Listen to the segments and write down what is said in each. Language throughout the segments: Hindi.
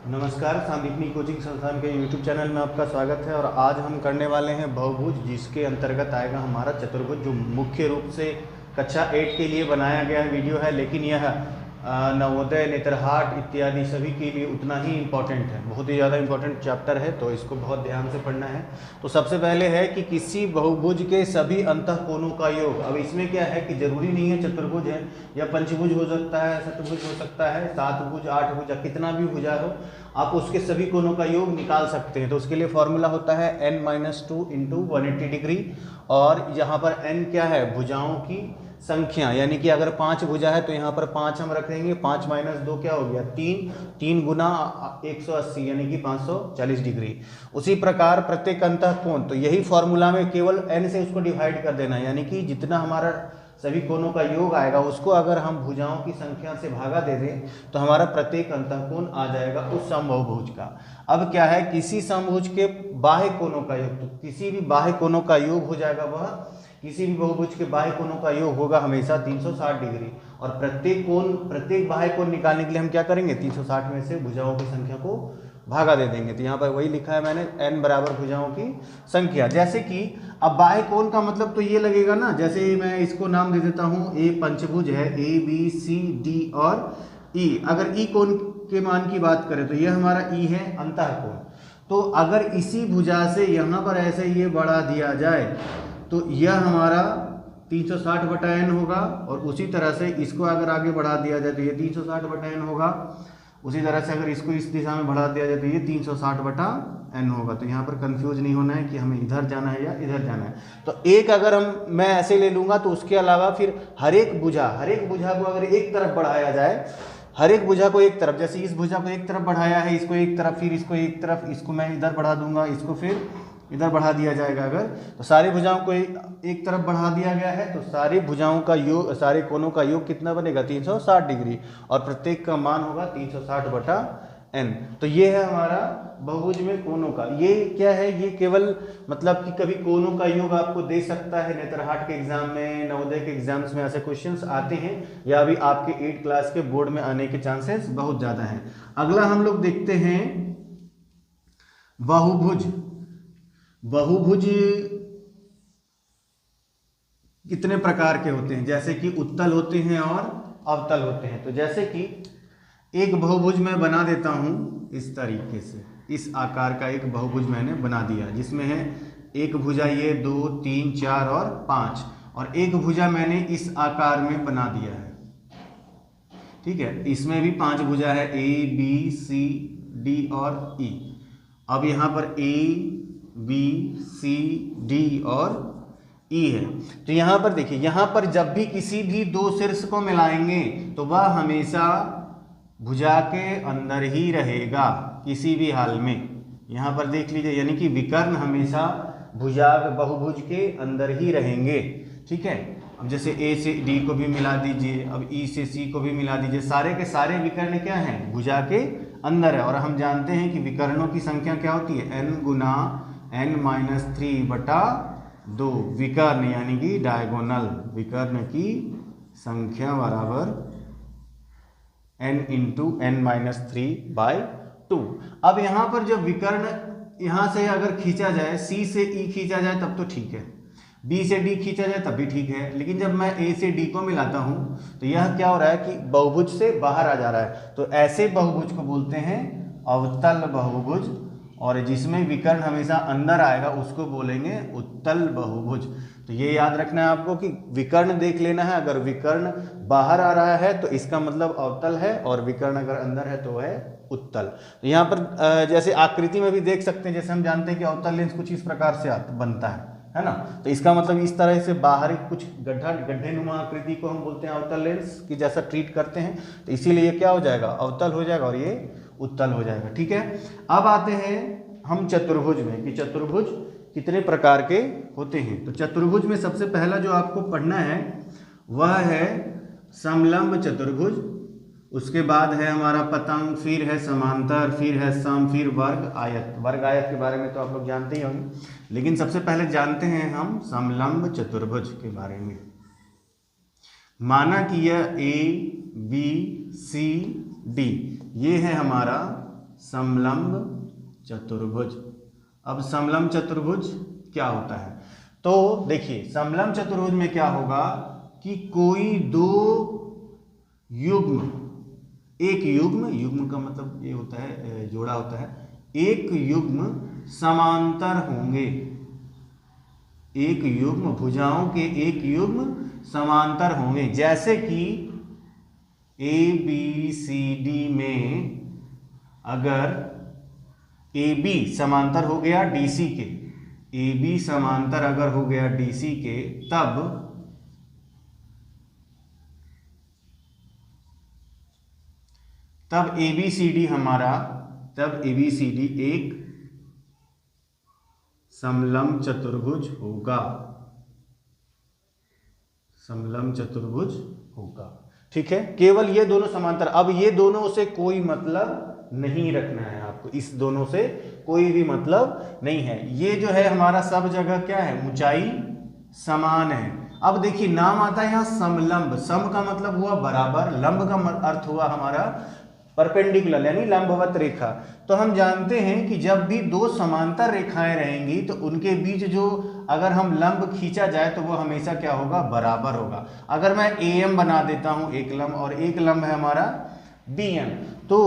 नमस्कार, सांदीपनी कोचिंग संस्थान के यूट्यूब चैनल में आपका स्वागत है। और आज हम करने वाले हैं बहुभुज, जिसके अंतर्गत आएगा हमारा चतुर्भुज, जो मुख्य रूप से कक्षा 8 के लिए बनाया गया वीडियो है, लेकिन यह नवोदय, नेतरहाट इत्यादि सभी के लिए उतना ही इम्पोर्टेंट है। बहुत ही ज़्यादा इम्पोर्टेंट चैप्टर है, तो इसको बहुत ध्यान से पढ़ना है। तो सबसे पहले है कि किसी बहुभुज के सभी अंतःकोणों का योग। अब इसमें क्या है कि जरूरी नहीं है चतुर्भुज है, या पंचभुज हो सकता है, शतभुज हो सकता है, सात भुज, आठ भुजा, कितना भी भुजा हो, आप उसके सभी कोणों का योग निकाल सकते हैं। तो उसके लिए फॉर्मूला होता है n-2 इंटू 180 डिग्री। और यहाँ पर n क्या है? भुजाओं की संख्या, यानी कि अगर 5 भुजा है तो यहाँ पर 5 हम रखेंगे। 5 - 2 क्या हो गया? 3। 3 गुना 180 यानी कि 540 डिग्री। उसी प्रकार प्रत्येक अंतःकोण, तो यही फॉर्मूला में केवल n से उसको डिवाइड कर देना, यानी कि जितना हमारा सभी कोणों का योग आएगा उसको अगर हम भुजाओं की संख्या से भागा दे दें तो हमारा प्रत्येक अंतःकोण आ जाएगा उस समबाहुभुज का। अब क्या है, किसी समभुज के बाह्य कोणों का योग, तो किसी भी बाह्य कोणों का योग हो जाएगा, वह किसी भी बहुभुज के बाह्य कोणों का योग होगा हमेशा 360 डिग्री। और प्रत्येक बाह्य कोण निकालने के लिए हम क्या करेंगे? 360 में से भुजाओं की संख्या को भागा दे देंगे। तो यहाँ पर वही लिखा है मैंने, n बराबर भुजाओं की संख्या। जैसे कि अब बाह्य कोण का मतलब तो ये लगेगा ना, जैसे मैं इसको नाम दे देता हूँ, ए पंचभुज है, ए बी सी डी और ई। अगर ई कोण के मान की बात करें तो यह हमारा ई है अंतःकोण। तो अगर इसी भुजा से यहाँ पर ऐसे ये बढ़ा दिया जाए तो यह हमारा 360/n होगा, और उसी तरह से इसको अगर आगे बढ़ा दिया जाए तो ये 360/n होगा। उसी तरह से अगर इसको इस दिशा में बढ़ा दिया जाए तो ये 360/n होगा। तो यहाँ पर कंफ्यूज नहीं होना है कि हमें इधर जाना है या इधर जाना है। तो एक अगर मैं ऐसे ले लूँगा तो उसके अलावा फिर हर एक भुजा को अगर एक तरफ बढ़ाया जाए, हर एक भुजा को एक तरफ, जैसे इस भुजा को एक तरफ बढ़ाया है, इसको एक तरफ, फिर इसको एक तरफ, इसको मैं इधर बढ़ा दूंगा, इसको फिर इधर बढ़ा दिया जाएगा। अगर तो सारी भुजाओं को एक तरफ बढ़ा दिया गया है तो सारी भुजाओं का योग, सारे कोणों का योग कितना बनेगा? 360 डिग्री, और प्रत्येक का मान होगा 360/n। तो ये है हमारा बहुभुज में कोणों का। ये क्या है? ये केवल मतलब कि कभी कोणों का योग आपको दे सकता है नेतरहाट के एग्जाम में, नवोदय के एग्जाम्स में ऐसे क्वेश्चंस आते हैं, या अभी आपके 8 क्लास के बोर्ड में आने के चांसेस बहुत ज़्यादा हैं। अगला हम लोग देखते हैं बहुभुज। बहुभुज कितने प्रकार के होते हैं? जैसे कि उत्तल होते हैं और अवतल होते हैं। तो जैसे कि एक बहुभुज मैं बना देता हूं इस तरीके से, इस आकार का एक बहुभुज मैंने बना दिया, जिसमें है एक भुजा ये 2, 3, 4 और 5, और एक भुजा मैंने इस आकार में बना दिया है। ठीक है, इसमें भी 5 भुजा है, ए बी सी डी और ई। अब यहाँ पर ए बी सी डी और ई है। तो यहाँ पर देखिए, यहाँ पर जब भी किसी भी दो शीर्ष को मिलाएंगे तो वह हमेशा भुजा के अंदर ही रहेगा किसी भी हाल में। यहाँ पर देख लीजिए, यानी कि विकर्ण हमेशा बहुभुज के अंदर ही रहेंगे। ठीक है, अब जैसे ए से डी को भी मिला दीजिए, अब ई से सी को भी मिला दीजिए, सारे के सारे विकर्ण क्या हैं? भुजा के अंदर है। और हम जानते हैं कि विकर्णों की संख्या क्या होती है? n गुना n-3/2 विकर्ण, यानी कि डायगोनल विकर्ण की संख्या बराबर n इंटू n-3/2। अब यहाँ पर जब विकर्ण यहाँ से अगर खींचा जाए, c से e खींचा जाए तब तो ठीक है, b से d खींचा जाए तब भी ठीक है, लेकिन जब मैं a से d को मिलाता हूँ तो यह क्या हो रहा है कि बहुभुज से बाहर आ जा रहा है। तो ऐसे बहुभुज को बोलते हैं अवतल बहुभुज, और जिसमें विकर्ण हमेशा अंदर आएगा उसको बोलेंगे उत्तल बहुभुज। तो ये याद रखना है आपको कि विकर्ण देख लेना है, अगर विकर्ण बाहर आ रहा है तो इसका मतलब अवतल है, और विकर्ण अगर अंदर है तो है उत्तल। तो यहाँ पर जैसे आकृति में भी देख सकते हैं, जैसे हम जानते हैं कि अवतल लेंस कुछ इस प्रकार से बनता है ना। तो इसका मतलब इस तरह से बाहरी कुछ गड्ढे नुमा आकृति को हम बोलते हैं अवतल लेंस की जैसा ट्रीट करते हैं। तो इसीलिए क्या हो जाएगा? अवतल हो जाएगा, और ये उत्तल हो जाएगा। ठीक है, अब आते हैं हम चतुर्भुज में, कि चतुर्भुज कितने प्रकार के होते हैं। तो चतुर्भुज में सबसे पहला जो आपको पढ़ना है वह है समलंब चतुर्भुज। उसके बाद है हमारा पतंग, फिर है समांतर, फिर है सम, फिर वर्ग आयत। वर्ग आयत के बारे में तो आप लोग जानते ही होंगे, लेकिन सबसे पहले जानते हैं हम समलंब चतुर्भुज के बारे में। माना कि यह ए बी सी डी ये है हमारा समलंब चतुर्भुज। अब समलंब चतुर्भुज क्या होता है? तो देखिए समलंब चतुर्भुज में क्या होगा कि कोई दो युग्म, एक युग्म, युग्म का मतलब ये होता है जोड़ा होता है, एक युग्म समांतर होंगे, एक युग्म भुजाओं के एक युग्म समांतर होंगे। जैसे कि ए बी सी डी में अगर ए बी समांतर हो गया डी सी के, ए बी समांतर अगर हो गया डी सी के, तब ए बी सी डी हमारा, तब ए बी सी डी एक समलंब चतुर्भुज होगा, समलंब चतुर्भुज होगा। ठीक है, केवल ये दोनों समांतर। अब ये दोनों से कोई मतलब नहीं रखना है आपको, इस दोनों से कोई भी मतलब नहीं है। ये जो है हमारा सब जगह क्या है, ऊंचाई समान है। अब देखिए नाम आता है यहाँ समलंब, सम का मतलब हुआ बराबर, लंब का अर्थ हुआ हमारा परपेंडिकुलर यानी लंबवत रेखा। तो हम जानते हैं कि जब भी दो समांतर रेखाएं रहेंगी तो उनके बीच जो अगर हम लंब खींचा जाए तो वो हमेशा क्या होगा, बराबर होगा। अगर मैं ए एम बना देता हूं एक लंब, और एक लंब है हमारा बी एम, तो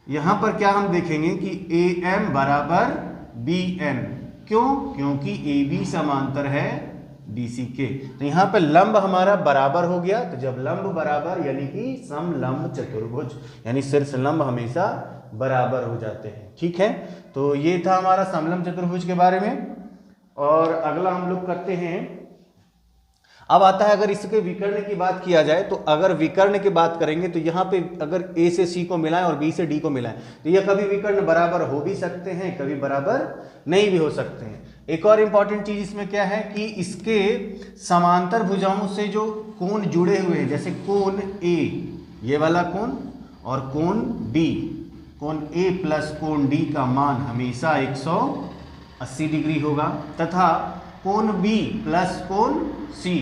यहां पर क्या हम देखेंगे कि ए एम बराबर बी एन। क्यों? क्योंकि ए बी समांतर है डी सी के, तो यहां पर लंब हमारा बराबर हो गया। तो जब लंब बराबर यानी कि समलंब चतुर्भुज, यानी शीर्ष लंब हमेशा बराबर हो जाते हैं। ठीक है, तो ये था हमारा समलंब चतुर्भुज के बारे में। और अगला हम लोग करते हैं, अब आता है अगर इसके विकर्ण की बात किया जाए, तो अगर विकर्ण की बात करेंगे तो यहाँ पे अगर ए से सी को मिलाएं और बी से डी को मिलाएं तो ये कभी विकर्ण बराबर हो भी सकते हैं, कभी बराबर नहीं भी हो सकते हैं। एक और इंपॉर्टेंट चीज इसमें क्या है कि इसके समांतर भुजाओं से जो कोण जुड़े हुए हैं, जैसे कोण ए, ये वाला कोण, और कोण बी, कोण ए प्लस कोण डी का मान हमेशा 180 डिग्री होगा, तथा कोण बी प्लस कोण सी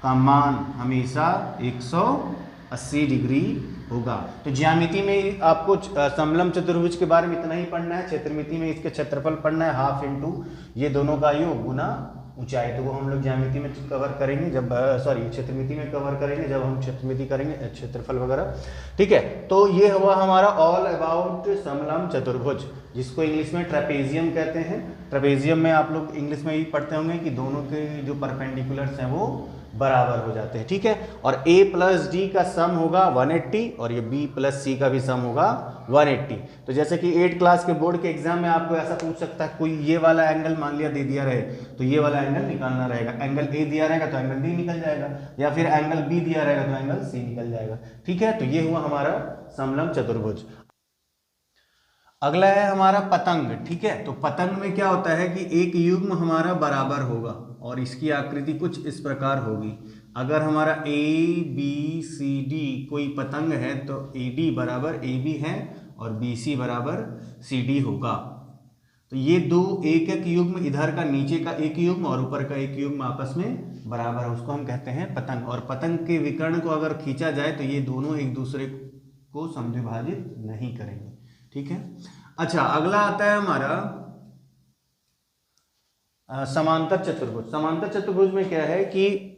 का मान हमेशा 180 डिग्री होगा। तो ज्यामिति में आपको समलंब चतुर्भुज के बारे में इतना ही पढ़ना है। क्षेत्रमिति में इसके क्षेत्रफल पढ़ना है, हाफ इंटू ये दोनों का योग गुना ऊंचाई। तो वो हम लोग ज्यामिति में कवर करेंगे जब, सॉरी क्षेत्रमिति में कवर करेंगे जब हम क्षेत्रमिति करेंगे, क्षेत्रफल वगैरह। ठीक है, तो ये हुआ हमारा ऑल अबाउट समलंब चतुर्भुज, जिसको इंग्लिश में ट्रेपेजियम कहते हैं। ट्रेपेजियम में आप लोग इंग्लिश में ही पढ़ते होंगे कि दोनों के जो परपेंडिकुलर्स हैं वो बराबर हो जाते हैं। ठीक है, और a प्लस डी का सम होगा 180 और ये b प्लस सी का भी सम होगा 180। तो जैसे कि 8 क्लास के बोर्ड के एग्जाम में आपको ऐसा पूछ सकता है, कोई ये वाला एंगल मान लिया दे दिया रहे तो ये वाला एंगल निकालना रहेगा, एंगल a दिया रहेगा तो एंगल b निकल जाएगा, या फिर एंगल b दिया रहेगा तो एंगल c निकल जाएगा। ठीक है, तो ये हुआ हमारा समलंब चतुर्भुज। अगला है हमारा पतंग। ठीक है, तो पतंग में क्या होता है कि एक युग्म हमारा बराबर होगा और इसकी आकृति कुछ इस प्रकार होगी। अगर हमारा ए बी सी डी कोई पतंग है तो ए डी बराबर ए बी है और बी सी बराबर सी डी होगा। तो ये दो एक एक युग्म, इधर का नीचे का एक युग्म और ऊपर का एक युग्म आपस में बराबर है, उसको हम कहते हैं पतंग। और पतंग के विकर्ण को अगर खींचा जाए तो ये दोनों एक दूसरे को समद्विभाजित नहीं करेंगे। ठीक है, अच्छा अगला आता है हमारा समांतर चतुर्भुज। समांतर चतुर्भुज में क्या है कि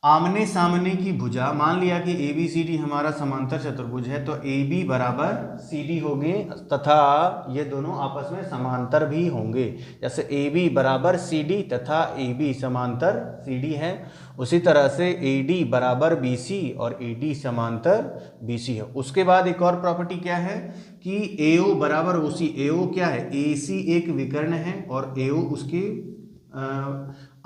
आमने सामने की भुजा, मान लिया कि ए बी सी डी हमारा समांतर चतुर्भुज है तो ए बी बराबर सी डी होंगे तथा ये दोनों आपस में समांतर भी होंगे। जैसे ए बी बराबर सी डी तथा ए बी समांतर सी डी है, उसी तरह से ए डी बराबर बी सी और ए डी समांतर बी सी है। उसके बाद एक और प्रॉपर्टी क्या है कि ए ओ बराबर ओ सी। ए ओ क्या है, ए सी एक विकर्ण है और ए ओ उसके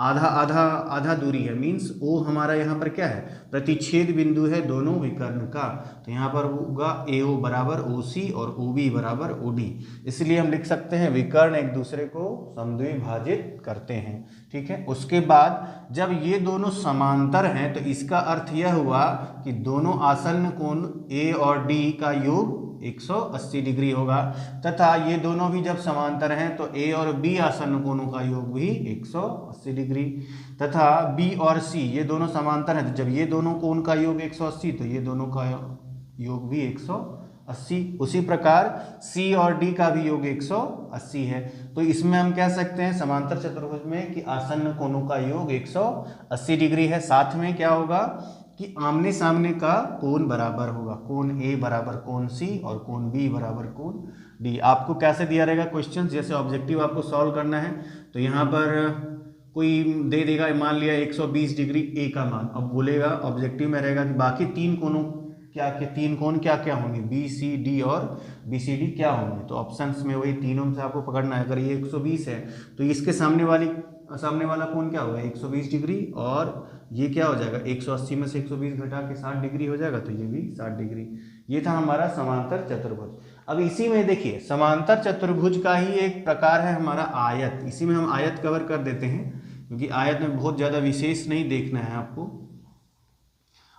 आधा आधा आधा दूरी है, मीन्स ओ हमारा यहाँ पर क्या है, प्रतिच्छेद बिंदु है दोनों विकर्ण का। तो यहाँ पर होगा ए ओ बराबर ओ सी और ओ बी बराबर ओ डी। इसलिए हम लिख सकते हैं विकर्ण एक दूसरे को समद्विभाजित करते हैं। ठीक है, उसके बाद जब ये दोनों समांतर हैं तो इसका अर्थ यह हुआ कि दोनों आसन्न कोण ए और डी का योग 180 डिग्री होगा, तथा ये दोनों भी जब समांतर हैं तो ए और बी आसन्न कोणों का योग भी 180 डिग्री, तथा बी और सी ये दोनों समांतर हैं तो जब ये दोनों कोण का योग 180 तो ये दोनों का योग भी 180 180। उसी प्रकार सी और डी का भी योग 180 है। तो इसमें हम कह सकते हैं समांतर चतुर्भुज में कि आसन्न कोणों का योग 180 डिग्री है। साथ में क्या होगा कि आमने सामने का कोण बराबर होगा, कोण ए बराबर कोण सी और कोण बी बराबर कोण डी। आपको कैसे दिया रहेगा क्वेश्चन, जैसे ऑब्जेक्टिव आपको सॉल्व करना है तो यहाँ पर कोई दे देगा, मान लिया 120 डिग्री ए का मान। अब बोलेगा ऑब्जेक्टिव में रहेगा कि बाकी तीन कोणों तीन कोण क्या क्या होंगे, बी सी डी और बी सी डी क्या होंगे। तो ऑप्शंस में वही तीनों से आपको पकड़ना है। अगर ये 120 है तो इसके सामने वाला कोण क्या होगा 120 डिग्री, और ये क्या हो जाएगा 180 में से 120 घटा के 60 डिग्री हो जाएगा, तो ये भी 60 डिग्री। ये था हमारा समांतर चतुर्भुज। अब इसी में देखिए समांतर चतुर्भुज का ही एक प्रकार है हमारा आयत। इसी में हम आयत कवर कर देते हैं क्योंकि आयत में बहुत ज़्यादा विशेष नहीं देखना है आपको।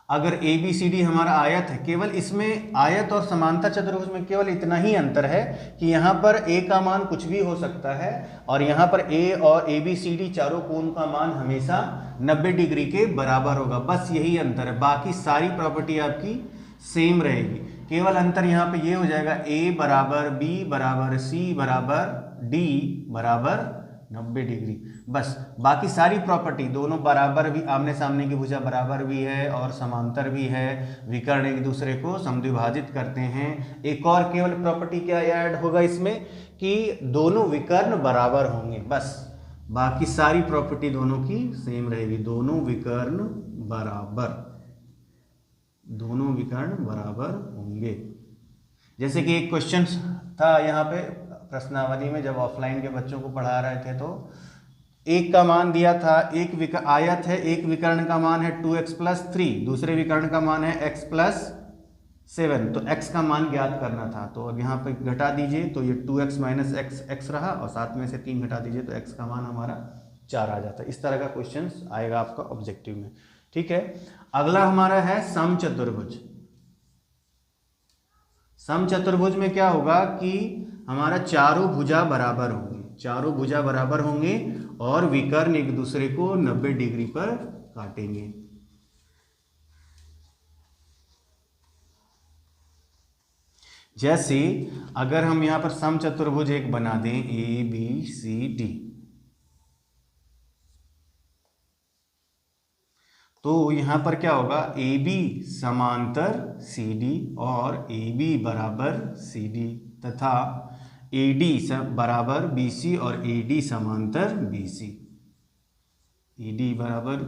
अगर ए बी सी डी हमारा आयत है, केवल इसमें आयत और समांतर चतुर्भुज में केवल इतना ही अंतर है कि यहाँ पर ए का मान कुछ भी हो सकता है और यहाँ पर ए और ए बी सी डी चारों कोण का मान हमेशा 90 डिग्री के बराबर होगा। बस यही अंतर है, बाकी सारी प्रॉपर्टी आपकी सेम रहेगी। केवल अंतर यहाँ पे ये हो जाएगा ए बराबर बी बराबर सी बराबर डी बराबर 90 डिग्री। बस बाकी सारी प्रॉपर्टी दोनों बराबर भी, आमने सामने की भुजा बराबर भी है और समांतर भी है, विकर्ण एक दूसरे को समद्विभाजित करते हैं। एक और केवल प्रॉपर्टी क्या ऐड होगा इसमें कि दोनों विकर्ण बराबर होंगे। बस बाकी सारी प्रॉपर्टी दोनों की सेम रहेगी, दोनों विकर्ण बराबर होंगे। जैसे कि एक क्वेश्चन था यहाँ पे प्रश्नावली में, जब ऑफलाइन के बच्चों को पढ़ा रहे थे तो एक का मान दिया था, एक आयत है, एक विकर्ण का मान है 2x + 3, दूसरे विकर्ण का मान है x + 7, तो x का मान ज्ञात करना था। तो अब यहाँ पे घटा दीजिए तो ये 2x - x x रहा और साथ में से 3 घटा दीजिए तो x का मान हमारा 4 आ जाता है। इस तरह का क्वेश्चन आएगा आपका ऑब्जेक्टिव में। ठीक है, अगला हमारा है समचतुर्भुज। समचतुर्भुज में क्या होगा कि हमारा चारों भुजा बराबर होंगे, और विकर्ण एक दूसरे को 90 डिग्री पर काटेंगे। जैसे अगर हम यहां पर समचतुर्भुज एक बना दें ए बी सी डी, तो यहां पर क्या होगा ए बी समांतर सी डी और ए बी बराबर सी डी तथा AD बराबर BC और AD समांतर BC, AD बराबर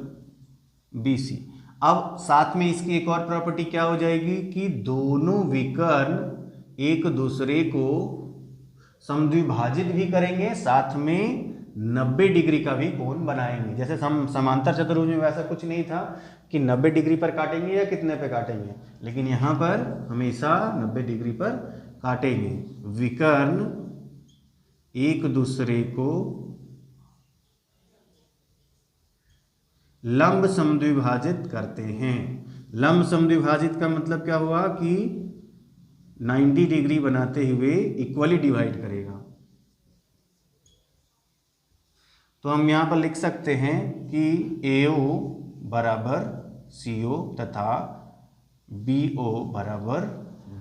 BC। अब साथ में इसकी एक और प्रॉपर्टी क्या हो जाएगी कि दोनों विकर्ण एक दूसरे को समद्विभाजित भी करेंगे, साथ में 90 डिग्री का भी कोण बनाएंगे। जैसे समांतर चतुर्भुज में वैसा कुछ नहीं था कि 90 डिग्री पर काटेंगे या कितने पे काटेंगे, लेकिन यहाँ पर हमेशा 90 डिग्री पर काटेंगे। विकर्ण एक दूसरे को लंब समद्विभाजित करते हैं। लंब समद्विभाजित का मतलब क्या हुआ कि 90 डिग्री बनाते हुए इक्वली डिवाइड करेगा। तो हम यहां पर लिख सकते हैं कि AO बराबर CO तथा BO बराबर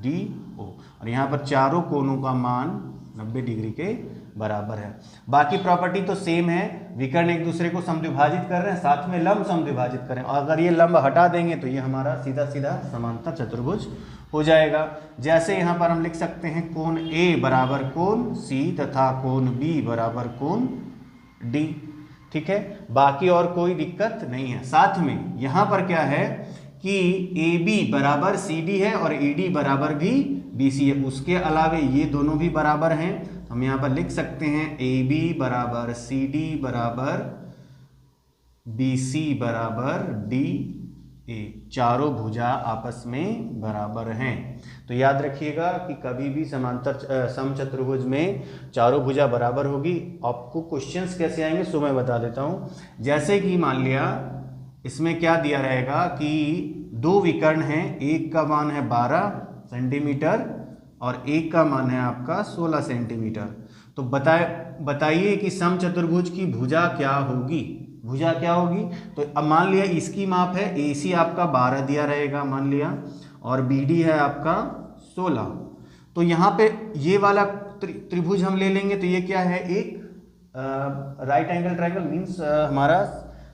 DO, और यहाँ पर चारों कोणों का मान 90 डिग्री के बराबर है। बाकी प्रॉपर्टी तो सेम है, विकर्ण एक दूसरे को समद्विभाजित कर रहे हैं, साथ में लंब समद्विभाजित कर रहे हैं, और अगर ये लंब हटा देंगे तो ये हमारा सीधा सीधा समांतर चतुर्भुज हो जाएगा। जैसे यहाँ पर हम लिख सकते हैं कोण A बराबर कोण C तथा कोण B बराबर कोण D। ठीक है, बाकी और कोई दिक्कत नहीं है। साथ में यहाँ पर क्या है कि AB बराबर CD है और AD बराबर भी BC है, उसके अलावे ये दोनों भी बराबर हैं। हम यहाँ पर लिख सकते हैं AB बराबर CD बराबर BC बराबर DA, चारों भुजा आपस में बराबर हैं। तो याद रखिएगा कि कभी भी समचतुर्भुज में चारों भुजा बराबर होगी। आपको क्वेश्चंस कैसे आएंगे सो मैं बता देता हूँ। जैसे कि मान लिया इसमें क्या दिया रहेगा कि दो विकर्ण हैं, एक का मान है 12 सेंटीमीटर और एक का मान है आपका 16 सेंटीमीटर। तो बताइए कि समचतुर्भुज की भुजा क्या होगी। तो अब मान लिया इसकी माप है AC आपका 12 दिया रहेगा मान लिया, और BD है आपका 16, तो यहाँ पे ये वाला त्रिभुज हम ले लेंगे, तो ये क्या है, एक राइट एंगल ट्रायंगल मीन्स हमारा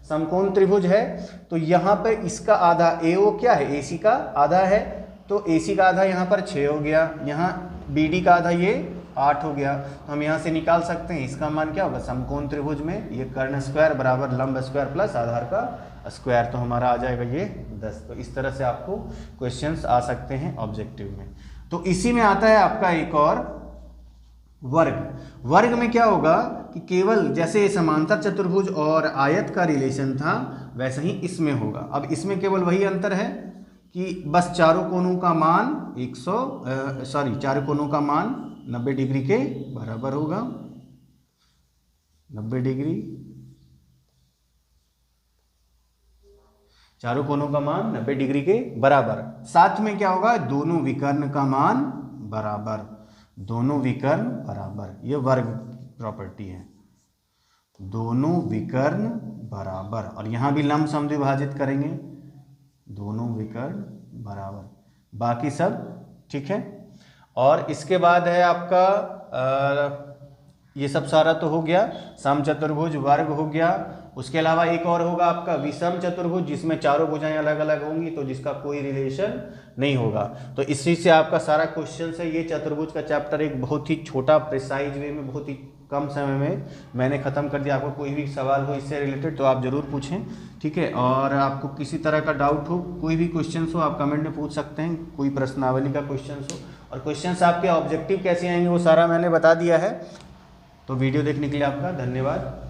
समकोण त्रिभुज है। तो यहाँ पे इसका आधा AO क्या है, AC का आधा है, तो AC का आधा यहाँ पर 6 हो गया, यहाँ BD का आधा ये 8 हो गया। तो हम यहाँ से निकाल सकते हैं इसका मान क्या होगा, समकोण त्रिभुज में ये कर्ण स्क्वायर बराबर लंब स्क्वायर प्लस आधार का स्क्वायर, तो हमारा आ जाएगा ये 10। तो इस तरह से आपको क्वेश्चंस आ सकते हैं ऑब्जेक्टिव में। तो इसी में आता है आपका एक और वर्ग। वर्ग में क्या होगा कि केवल जैसे समांतर चतुर्भुज और आयत का रिलेशन था वैसे ही इसमें होगा। अब इसमें केवल वही अंतर है कि बस चारों कोणों का मान 90 डिग्री के बराबर होगा, 90 डिग्री, चारों कोणों का मान 90 डिग्री के बराबर। साथ में क्या होगा, दोनों विकर्ण का मान बराबर, दोनों विकर्ण बराबर, ये वर्ग प्रॉपर्टी है, दोनों विकर्ण बराबर। और यहां भी लंब समद्विभाजित करेंगे, दोनों विकर्ण बराबर, बाकी सब ठीक है। और इसके बाद है आपका ये सब सारा तो हो गया, समचतुर्भुज वर्ग हो गया। उसके अलावा एक और होगा आपका विषम चतुर्भुज, जिसमें चारों भुजाएं अलग अलग होंगी, तो जिसका कोई रिलेशन नहीं होगा। तो इसी से आपका सारा क्वेश्चन है। ये चतुर्भुज का चैप्टर एक बहुत ही छोटा प्रिसाइज वे में, बहुत ही कम समय में मैंने ख़त्म कर दिया। आपको कोई भी सवाल हो इससे रिलेटेड तो आप ज़रूर पूछें, ठीक है। और आपको किसी तरह का डाउट हो, कोई भी क्वेश्चन हो, आप कमेंट में पूछ सकते हैं, कोई प्रश्नावली का क्वेश्चन हो। और क्वेश्चंस आपके ऑब्जेक्टिव कैसे आएंगे वो सारा मैंने बता दिया है। तो वीडियो देखने के लिए आपका धन्यवाद।